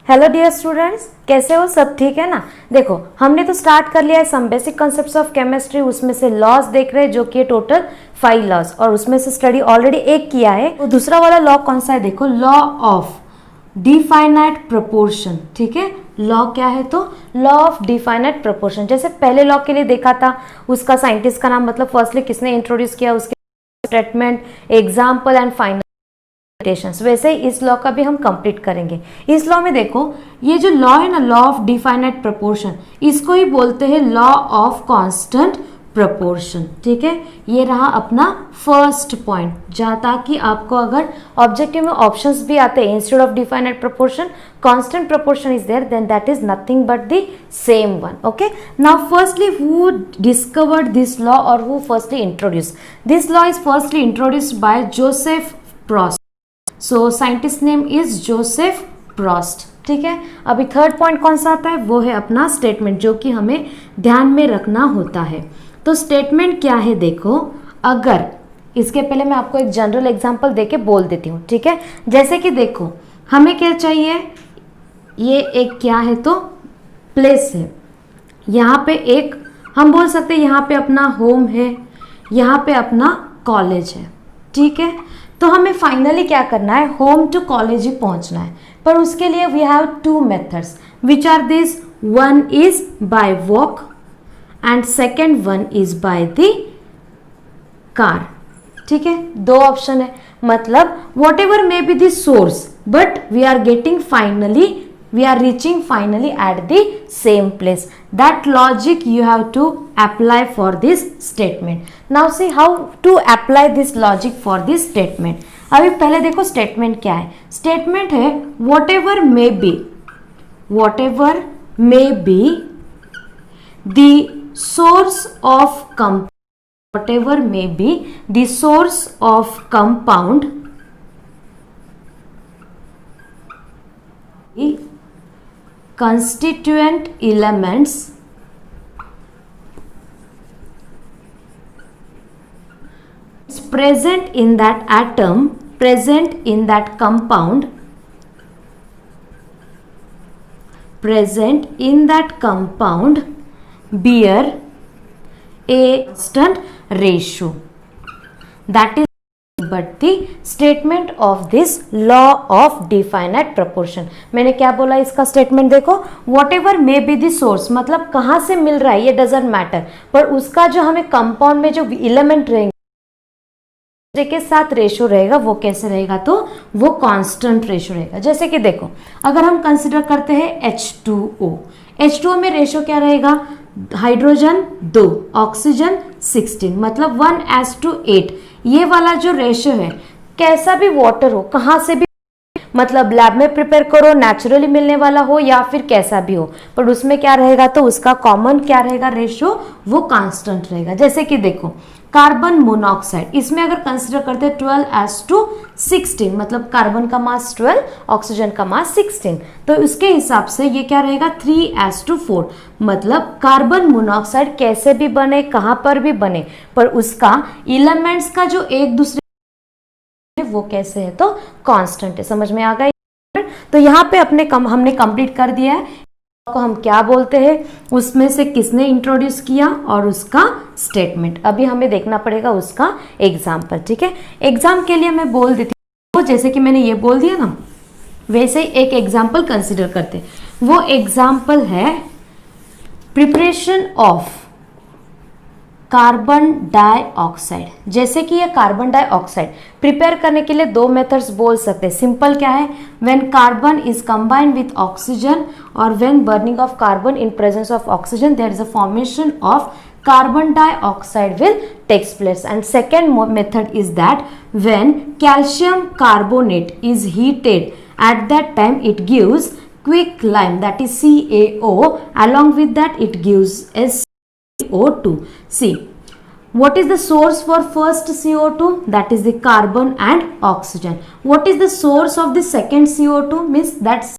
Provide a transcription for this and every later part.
Hello dear students, कैसे हो? सब ठीक है ना? देखो, हमने तो स्टार्ट कर लिया है some basic concepts of chemistry. उसमें से लॉज देख रहे हैं जो कि टोटल 5 लॉज, और उसमें से स्टडी ऑलरेडी एक किया है। तो दूसरा वाला लॉ कौन सा है? देखो, लॉ ऑफ डिफाइनाइट प्रोपोर्शन। ठीक है, लॉ क्या है? तो लॉ ऑफ डिफाइनाइट प्रोपोर्शन। जैसे पहले लॉ के लिए देखा था, उसका साइंटिस्ट का नाम, मतलब फर्स्टली किसने इंट्रोड्यूस किया, उसके स्टेटमेंट, एग्जाम्पल एंड फाइनल, वैसे ही इस लॉ का भी हम कंप्लीट करेंगे। इस लॉ में देखो, ये जो लॉ है ना, लॉ ऑफ डिफाइनाइट प्रोपोर्शन, इसको ही बोलते हैं लॉ ऑफ कांस्टेंट प्रोपोर्शन। ठीक है, ये रहा अपना फर्स्ट पॉइंट, जहाँ ताकि आपको अगर ऑब्जेक्टिव में ऑप्शंस भी आते हैं, instead of definite proportion constant proportion is there, then that is nothing but the same one. Okay, now firstly who discovered this law और who firstly introduced this law? Is firstly introduced by Joseph Proust. So scientist name is Joseph Proust. ठीक है, अभी third point कौन सा आता है? वो है अपना स्टेटमेंट, जो कि हमें ध्यान में रखना होता है। तो स्टेटमेंट क्या है? देखो, अगर इसके पहले मैं आपको एक जनरल एग्जांपल देके बोल देती हूँ। ठीक है, जैसे कि देखो, हमें क्या चाहिए, ये एक क्या है तो प्लेस है। यहाँ पे एक हम बोल सकते हैं, यहाँ पे अपना होम है, यहाँ पे अपना कॉलेज है। ठीक है, तो हमें फाइनली क्या करना है? होम टू कॉलेज ही पहुंचना है। पर उसके लिए we have 2 methods, which are this? One is by walk and second one is by the car. ठीक है, 2 ऑप्शन है, मतलब whatever may be the source, but we are getting finally, we are reaching finally at the same place. That logic you have to apply for this statement. Now see how to apply this logic for this statement. अभी पहले देखो statement क्या है। Statement है whatever may be the source of whatever may be the source of compound constituent elements is present in that atom, present in that compound, bear a constant ratio. That is but the statement of this law of definite proportion. मैंने क्या बोला इसका statement? देखो, whatever may be the source, मतलब कहाँ से मिल रहा है ये doesn't matter, पर उसका जो हमें कंपाउंड में जो एलिमेंट रहेंगे के साथ रेशो रहेगा, वो कैसे रहेगा? तो वो कांस्टेंट रेशो रहेगा। जैसे कि देखो, अगर हम कंसिडर करते हैं H2O, H2O में रेशो क्या रहेगा? हाइड्रोजन 2, ऑक्सीजन 16, मतलब 1:8। ये वाला जो रेशो है, कैसा भी वाटर हो, कहाँ से भी, मतलब लैब में प्रिपेयर करो, नेचुरली मिलने वाला हो या फिर कैसा भी हो, पर उसमें क्या रहेगा? तो उसका कॉमन क्या रहेगा? रेशो वो कांस्टेंट रहेगा। जैसे कि देखो, कार्बन मोनोऑक्साइड, इसमें अगर कंसिडर करते हैं 12:16, मतलब कार्बन का मास 12, ऑक्सीजन का मास 16, तो उसके हिसाब से ये क्या रहेगा? 3:4, मतलब कार्बन मोनोऑक्साइड कैसे भी बने, कहाँ पर भी बने, पर उसका एलिमेंट्स का जो एक दूसरे वो कैसे है? तो कांस्टेंट है। समझ में आ गया? तो यहाँ पे हमने कंप्लीट कर दिया है को हम क्या बोलते हैं, उसमें से किसने इंट्रोड्यूस किया और उसका स्टेटमेंट। अभी हमें देखना पड़ेगा उसका एग्जाम्पल। ठीक है, एग्जाम के लिए मैं बोल देती हूँ, जैसे कि मैंने ये बोल दिया ना, वैसे एक एग्जाम्पल कंसिडर करते। वो एग्जाम्पल है प्रिपरेशन ऑफ कार्बन डाइऑक्साइड। जैसे कि ये कार्बन डाइऑक्साइड प्रिपेयर करने के लिए 2 मेथड्स बोल सकते हैं। सिंपल क्या है? When carbon is combined with oxygen और when burning of carbon in presence of oxygen, there is a formation of carbon dioxide will takes place. And second method is that when calcium carbonate is heated, at that time it gives quick lime, that is CaO. Along with that it gives CO2. See, what is the source for first CO2? That is the carbon and oxygen. What is the source of the second CO2? Means that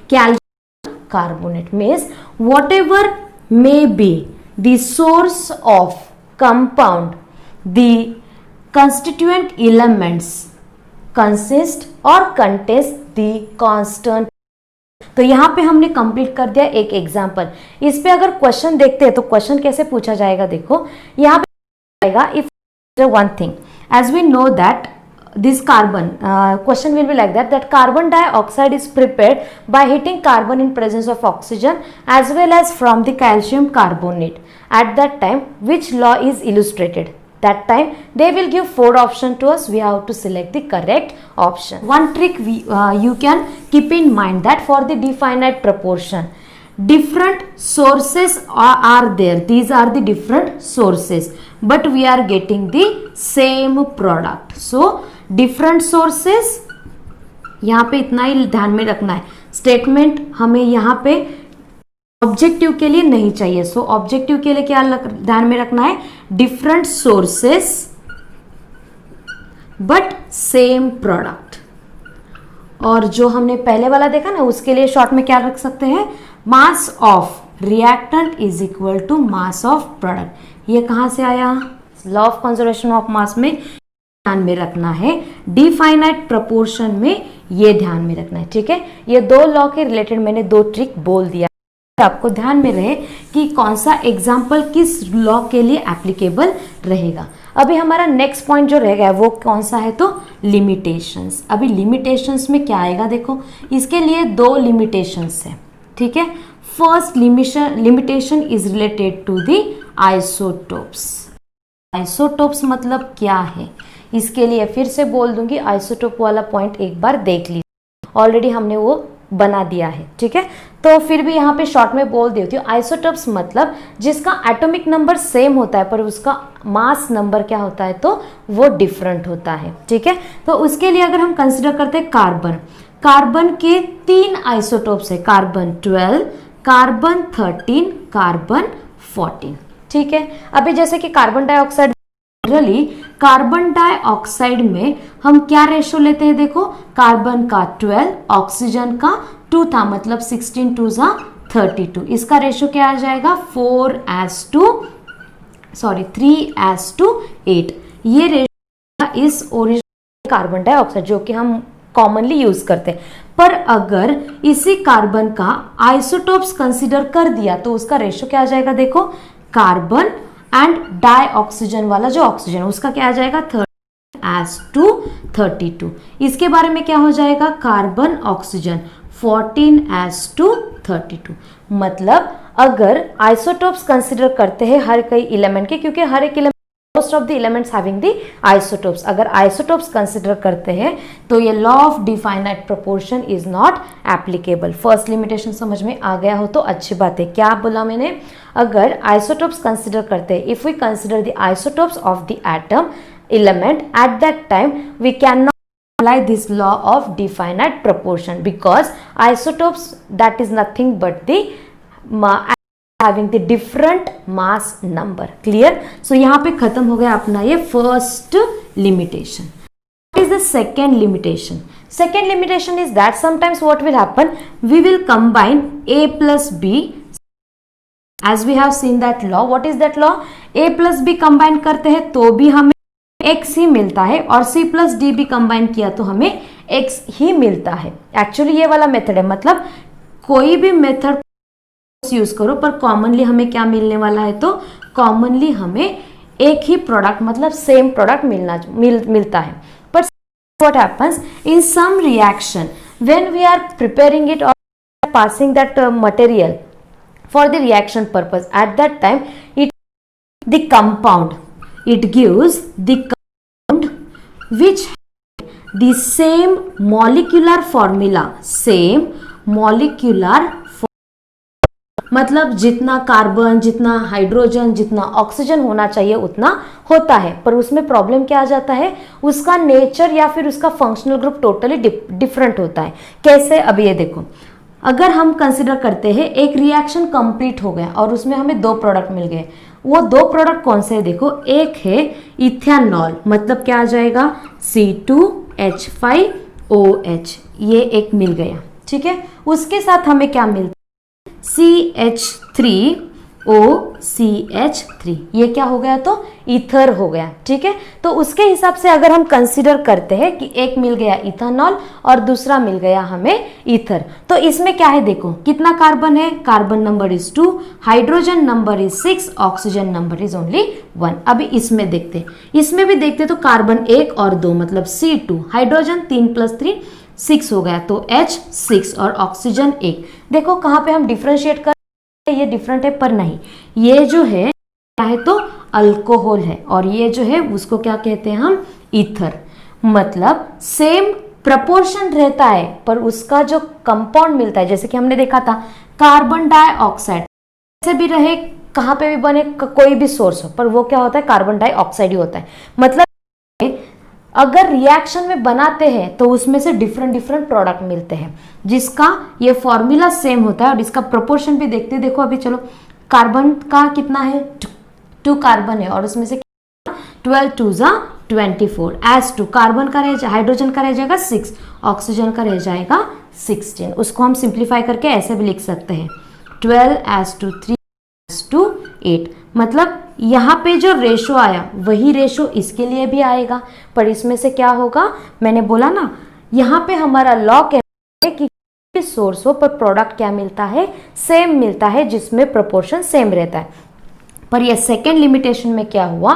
calcium carbonate. Means whatever may be the source of compound, the constituent elements consist or contains the constant. तो यहाँ पे हमने complete कर दिया एक example. इस पे अगर क्वेश्चन देखते हैं तो क्वेश्चन कैसे पूछा जाएगा, देखो यहाँ पे आएगा if one thing as we know that this carbon question will be like that carbon dioxide is prepared by heating carbon in presence of oxygen as well as from the calcium carbonate. At that time which law is illustrated? That time they will give 4 options to us. We have to select the correct option. One trick you can keep in mind that for the definite proportion different sources are there. These are the different sources but we are getting the same product. So different sources, यहाँ पे इतना ही ध्यान में रखना है। Statement हमें यहाँ पे ऑब्जेक्टिव के लिए नहीं चाहिए। सो ऑब्जेक्टिव के लिए क्या ध्यान में रखना है? Different sources but same product. और जो हमने पहले वाला देखा ना उसके लिए शॉर्ट में क्या रख सकते हैं? Mass of reactant is equal to mass of product. ये कहाँ से आया? Law of conservation of mass में ध्यान में रखना है, डिफाइनाइट प्रोपोर्शन में ये ध्यान में रखना है। ठीक है, ये 2 लॉ के रिलेटेड मैंने 2 ट्रिक बोल दिया, आपको ध्यान में रहे कि कौन सा एग्जाम्पल किस लॉ के लिए एप्लीकेबल रहेगा। अभी हमारा नेक्स्ट पॉइंट जो रहेगा वो कौन सा है? तो लिमिटेशंस। अभी लिमिटेशंस में क्या आएगा देखो, इसके लिए 2 लिमिटेशंस है। ठीक है, first limitation is related to the isotopes. Isotopes मतलब क्या है इसके लिए फिर से बोल दूंगी, आइसोटोप वाला पॉइंट एक बार देख लीजिए, ऑलरेडी हमने वो बना दिया है। ठीक है, तो फिर भी यहाँ पे शॉर्ट में बोल देती हूँ। आइसोटोप्स मतलब जिसका एटॉमिक नंबर सेम होता है पर उसका मास नंबर क्या होता है? तो वो डिफरेंट होता है। ठीक है, तो उसके लिए अगर हम कंसिडर करते हैं कार्बन, कार्बन के 3 आइसोटोप्स है, कार्बन 12, कार्बन 13, कार्बन 14। ठीक है, अभी जैसे कि carbon dioxide, generally carbon dioxide में हम क्या रेशो लेते हैं? देखो, कार्बन का 12, ऑक्सीजन का 2 था, मतलब 16 2 जा 32। इसका रेशो क्या आ जाएगा? 3:8। ये रेशो इस ओरिजिनल कार्बन डाइऑक्साइड जो कि हम कॉमनली यूज करते हैं। पर अगर इसी कार्बन का आइसोटोप्स कंसीडर कर दिया तो उसका रेशो क्या आ जाएगा? देखो, कार्बन एंड डाइऑक्सीजन वाला जो ऑक्सीजन उसका क्या आ जाएगा? 30:32। इसके बारे में क्या हो जाएगा? Carbon oxygen 14:32। मतलब अगर आइसोटोप्स कंसिडर करते हैं हर कई एलिमेंट के, क्योंकि हर एक element most of the elements having the isotopes, अगर आइसोटोप्स कंसिडर करते हैं तो ये law of definite proportion is not applicable. First limitation समझ में आ गया हो तो अच्छी बात है। क्या बोला मैंने? अगर आइसोटोप्स कंसिडर करते हैं, if we consider the isotopes of the atom element, at that time we cannot apply this law of definite proportion because isotopes that is nothing but the having the different mass number. Clear? So यहाँ पे खत्म हो गया अपना ये first limitation. What is the second limitation? Second limitation is that sometimes what will happen, we will combine A plus B. As we have seen that law, what is that law? A plus B combine करते हैं तो भी हमें x ही मिलता है और C plus D भी combine किया तो हमें x ही मिलता है। एक्चुअली ये वाला मेथड है, मतलब कोई भी मेथड यूज करो पर कॉमनली हमें क्या मिलने वाला है? तो कॉमनली हमें एक ही प्रोडक्ट मतलब सेम प्रोडक्ट मिलता है। पर what happens in some reaction when we are preparing it और passing that material for the reaction purpose, at that time it the compound, it gives the compound which the same molecular formula, मतलब जितना carbon, जितना hydrogen, जितना oxygen होना चाहिए उतना होता है, पर उसमें प्रॉब्लम क्या आ जाता है? उसका नेचर या फिर उसका फंक्शनल ग्रुप टोटली डिफरेंट होता है। कैसे? अब ये देखो, अगर हम कंसिडर करते हैं एक रिएक्शन कंप्लीट हो गया और उसमें हमें 2 प्रोडक्ट मिल गए, वो 2 प्रोडक्ट कौन से है? देखो, एक है इथेनॉल, मतलब क्या आ जाएगा? C2H5OH, ये एक मिल गया। ठीक है, उसके साथ हमें क्या मिलता है? CH3 OCH3, ये क्या हो गया तो ईथर हो गया। ठीक है, तो उसके हिसाब से अगर हम कंसीडर करते हैं कि एक मिल गया इथेनॉल और दूसरा मिल गया हमें ईथर, तो इसमें क्या है देखो कितना कार्बन है, carbon number is 2, hydrogen number is 6, oxygen number is only 1। अभी इसमें देखते, इसमें भी देखते तो कार्बन 1 और 2 मतलब C2, हाइड्रोजन 3 + 3 6 हो गया तो H6 और ऑक्सीजन 1। देखो कहाँ पे हम डिफ्रेंशिएट कर, ये डिफरेंट है पर नहीं, ये जो है क्या है तो अल्कोहल है और ये जो है उसको क्या कहते हैं हम ईथर। मतलब सेम प्रपोर्शन रहता है पर उसका जो कंपाउंड मिलता है, जैसे कि हमने देखा था कार्बन डाइऑक्साइड से भी रहे कहाँ पे भी बने कोई भी सोर्स हो पर वो क्या होता है कार्बन डाइऑक्साइड ही होता है। मतलब अगर रिएक्शन में बनाते हैं तो उसमें से डिफरेंट डिफरेंट प्रोडक्ट मिलते हैं जिसका ये फॉर्मूला सेम होता है और इसका प्रोपोर्शन भी देखते हैं। देखो अभी चलो कार्बन का कितना है 2 कार्बन है और उसमें से 12 2 = 24 एज टू कार्बन का रह जाएगा, हाइड्रोजन का रह जाएगा 6, ऑक्सीजन का रह जाएगा 16। उसको हम सिंप्लीफाई करके ऐसे भी लिख सकते हैं 12 / 3 / 8। मतलब यहाँ पे जो रेशो आया वही रेशो इसके लिए भी आएगा, पर इसमें से क्या होगा मैंने बोला ना यहाँ पे हमारा लॉ कहता है कि सोर्स हो पर प्रोडक्ट क्या मिलता है सेम मिलता है जिसमें प्रोपोर्शन सेम रहता है। पर ये सेकेंड लिमिटेशन में क्या हुआ,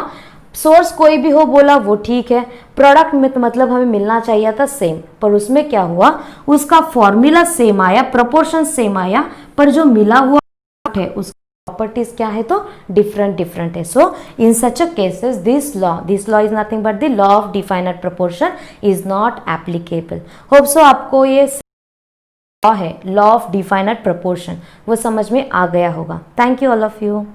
सोर्स कोई भी हो बोला वो ठीक है, प्रोडक्ट में तो मतलब हमें मिलना चाहिए था सेम, पर उसमें क्या हुआ उसका फॉर्मूला सेम आया, प्रोपोर्शन सेम आया, पर जो मिला हुआ है उसका प्रॉपर्टीज क्या है तो डिफरेंट डिफरेंट है। So in such a cases this law is nothing but the law of definite proportion is not applicable. Hope so आपको ये लॉ है लॉ ऑफ डिफाइनाइट प्रोपोर्शन वो समझ में आ गया होगा। Thank you all of you.